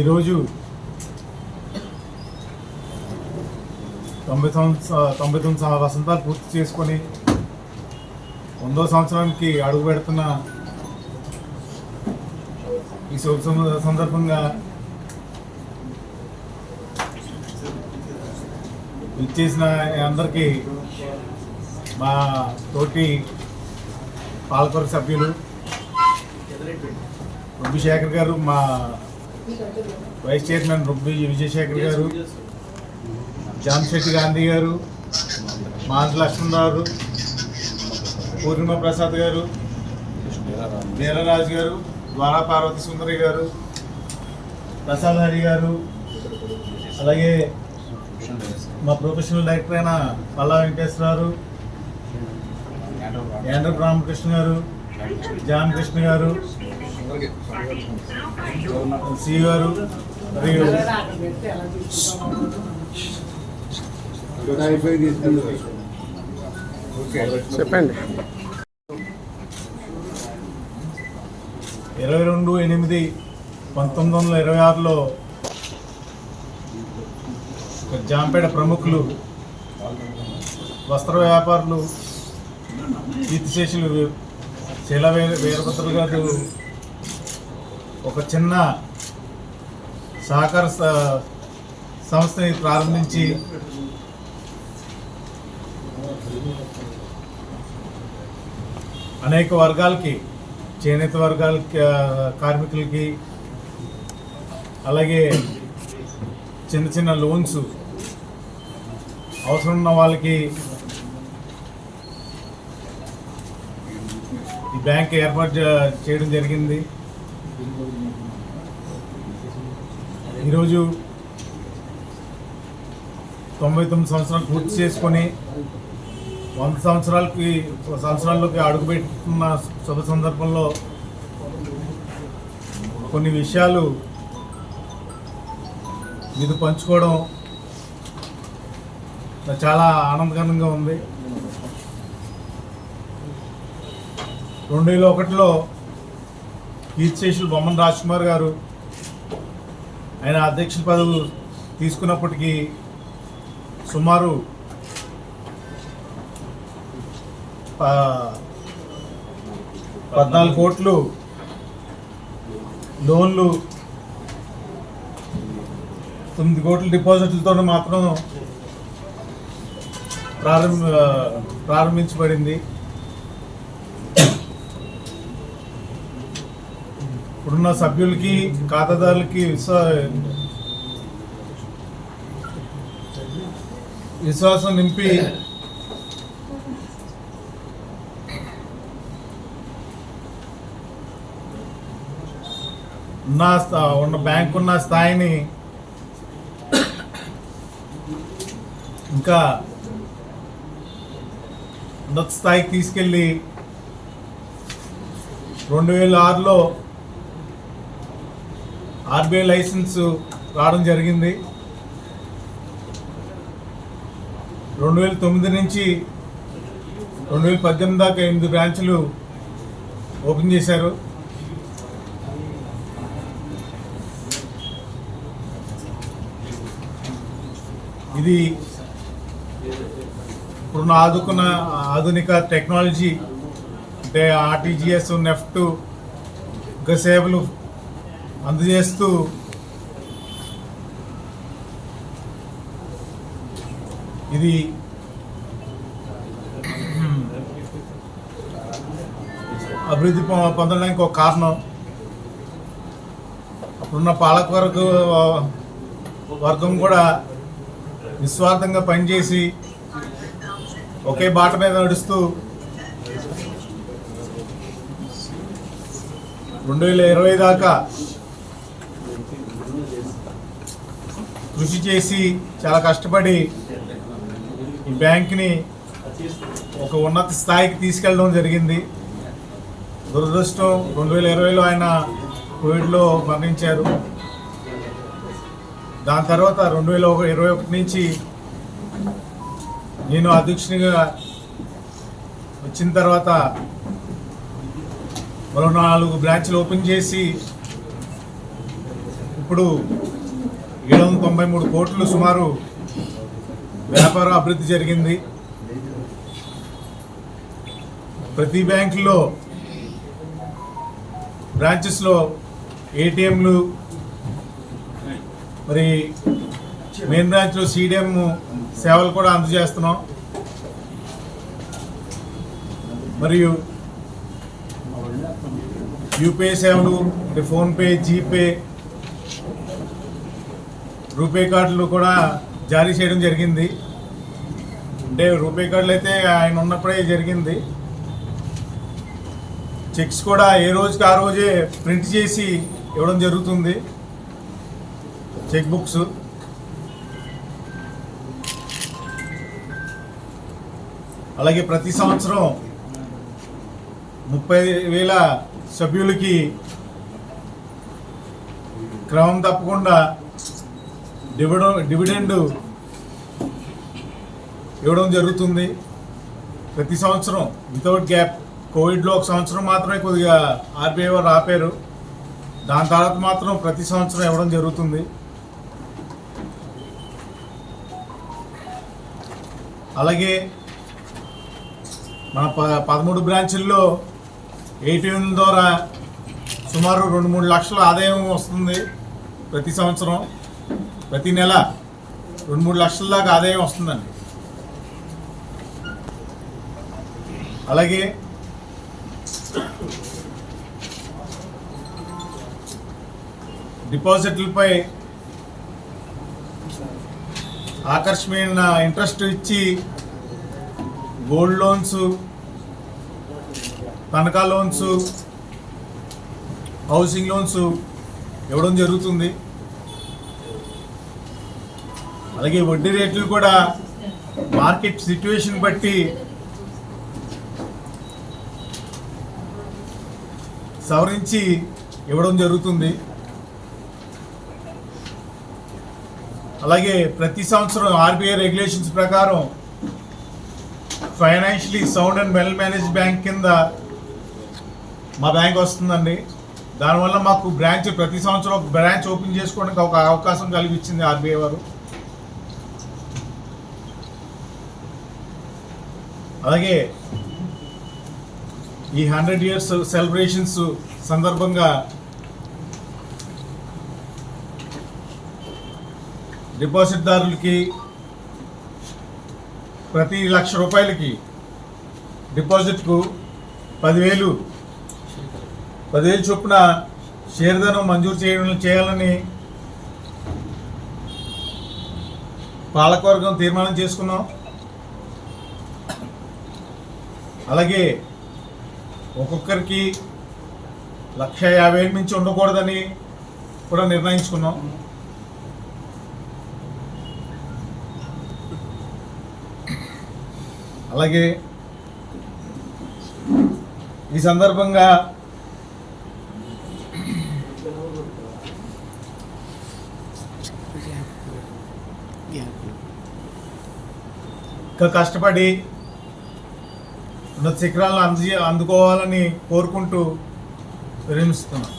ఈరోజు 99 వసంతాలు పూర్తి చేసుకొని 100వ సంవత్సరానికి అడుగు పెడుతున్న ఈ శుభ సందర్భంగా ఇచ్చేసిన అందరికీ మా తోటి పాలకవర్గ సభ్యులు రుబ్బి శేఖర్ గారు, మా వైస్ చైర్మన్ రుబ్బి విజయశేఖర్ గారు, జాన్శెట్టి గాంధీ గారు, మాంజ లక్ష్మణరావు, పూర్ణిమ ప్రసాద్ గారు, వీరరాజు గారు, ద్వారా పార్వతి సుందరి గారు, ప్రసాద్ హరి గారు, అలాగే మా ప్రొఫెషనల్ డైరెక్టర్ అయిన పల్లా వెంకటేశ్వరరావు, యాండ్ర రామకృష్ణ గారు, జాన్ కృష్ణ గారు, సి గారు మరియు చెప్పండి. 22/8/1926లో జాంపేట ప్రముఖులు, వస్త్ర వ్యాపారులు, కీర్తిశేషులు శీల వీరభద్రులు గారు ఒక చిన్న సహకార సంస్థని ప్రారంభించి అనేక వర్గాలకి, చేనేత వర్గాలకి, కార్మికులకి, అలాగే చిన్న చిన్న లోన్స్ అవసరం ఉన్న వాళ్ళకి ఈ బ్యాంక్ ఏర్పాటు చేయడం జరిగింది. ఈరోజు 99 సంవత్సరాలు పూర్తి చేసుకొని 100 సంవత్సరాల్లోకి అడుగుపెట్టుకున్న శుభ సందర్భంలో కొన్ని విషయాలు ఇది పంచుకోవడం చాలా ఆనందకరంగా ఉంది. 2001లో కీర్తిశేషులు బొమ్మన రాజ్కుమార్ గారు ఆయన అధ్యక్షుల పదవి తీసుకున్నప్పటికీ సుమారు 14 కోట్లు లోన్లు, 9 కోట్ల డిపాజిట్లతో మాత్రం ప్రారంభించబడింది. ఇప్పుడున్న సభ్యులకి, ఖాతాదారులకి విశ్వాసం నింపి ఉన్న బ్యాంకు ఉన్న స్థాయిని ఇంకా ఉన్నత స్థాయికి తీసుకెళ్ళి 2006లో ఆర్బీఐ లైసెన్స్ రావడం జరిగింది. 2009 నుంచి 2018 దాకా 8 బ్రాంచులు ఓపెన్ చేశారు. ఇది ఇప్పుడున్న ఆధునిక టెక్నాలజీ అంటే ఆర్టీజీఎస్, నెఫ్ట్ ఇంకా సేవలు అందజేస్తూ ఇది అభివృద్ధి పొందడానికి ఒక కారణం. అప్పుడున్న వర్గం కూడా నిస్వార్థంగా పనిచేసి ఒకే బాట మీద నడుస్తూ 2020 దాకా కృషి చేసి చాలా కష్టపడి ఈ బ్యాంక్ని ఒక ఉన్నత స్థాయికి తీసుకెళ్ళడం జరిగింది. దురదృష్టం 2020లో ఆయన కోవిడ్లో మరణించారు. దాని తర్వాత 2021 నుంచి నేను అధ్యక్షునిగా వచ్చిన తర్వాత మరో 4 బ్రాంచ్లు ఓపెన్ చేసి ఇప్పుడు 793 కోట్లు సుమారు వ్యాపార అభివృద్ధి జరిగింది. ప్రతి బ్యాంకులో బ్రాంచెస్లో ఏటీఎంలు, మరి మెయిన్ బ్రాంచ్లో సిడిఎం సేవలు కూడా అందజేస్తున్నాం. మరియు యూపీఐ సేవలు అంటే ఫోన్పే, జీపే, రూపే కార్డులు కూడా జారీ చేయడం జరిగింది. అంటే రూపే కార్డులు అయితే ఆయన ఉన్నప్పుడే జరిగింది. చెక్స్ కూడా ఏ రోజుకి ఆ రోజే ప్రింట్ చేసి ఇవ్వడం జరుగుతుంది, చెక్ బుక్స్. అలాగే ప్రతి సంవత్సరం 30,000 సభ్యులకి క్రమం తప్పకుండా డివిడెండ్ ఇవ్వడం జరుగుతుంది ప్రతి సంవత్సరం వితౌట్ గ్యాప్. కోవిడ్లో ఒక సంవత్సరం మాత్రమే కొద్దిగా ఆర్బీఐ వారు ఆపారు, దాని తర్వాత మాత్రం ప్రతి సంవత్సరం ఇవ్వడం జరుగుతుంది. అలాగే మన 13 బ్రాంచుల్లో ఏటీఎం ద్వారా సుమారు 2-3 లక్షల ఆదాయం వస్తుంది ప్రతి సంవత్సరం. ప్రతి నెల 2-3 లక్షల దాకా ఆదాయం వస్తుందండి. అలాగే డిపాజిట్లపై ఆకర్షణీయమైన ఇంట్రెస్ట్ ఇచ్చి గోల్డ్ లోన్స్, తనఖా లోన్స్, హౌసింగ్ లోన్స్ ఇవ్వడం జరుగుతుంది. అలాగే వడ్డీ రేట్లు కూడా మార్కెట్ సిచ్యువేషన్ బట్టి సవరించి ఇవ్వడం జరుగుతుంది. అలాగే ప్రతి సంవత్సరం ఆర్బీఐ రెగ్యులేషన్స్ ప్రకారం financially sound and well manage bank కింద మా బ్యాంక్ వస్తుందండి. దానివల్ల మాకు ప్రతి సంవత్సరం ఒక బ్రాంచ్ ఓపెన్ చేసుకోవడానికి ఒక అవకాశం కలిగించింది ఆర్బీఐ వారు. అలాగే ఈ 100 years సెలబ్రేషన్స్ సందర్భంగా డిపాజిట్దారులకి ప్రతి ₹1,00,000 డిపాజిట్కు 10,000 చొప్పున షేర్ధనం మంజూరు చేయాలని పాలకవర్గం తీర్మానం చేసుకున్నాం. అలాగే ఒక్కొక్కరికి 1,50,000 నుంచి ఉండకూడదని కూడా నిర్ణయించుకున్నాం. అలాగే ఈ సందర్భంగా ఇంకా కష్టపడి ఉన్నత శిఖరాలను అందుకోవాలని కోరుకుంటూ విరమిస్తున్నాం.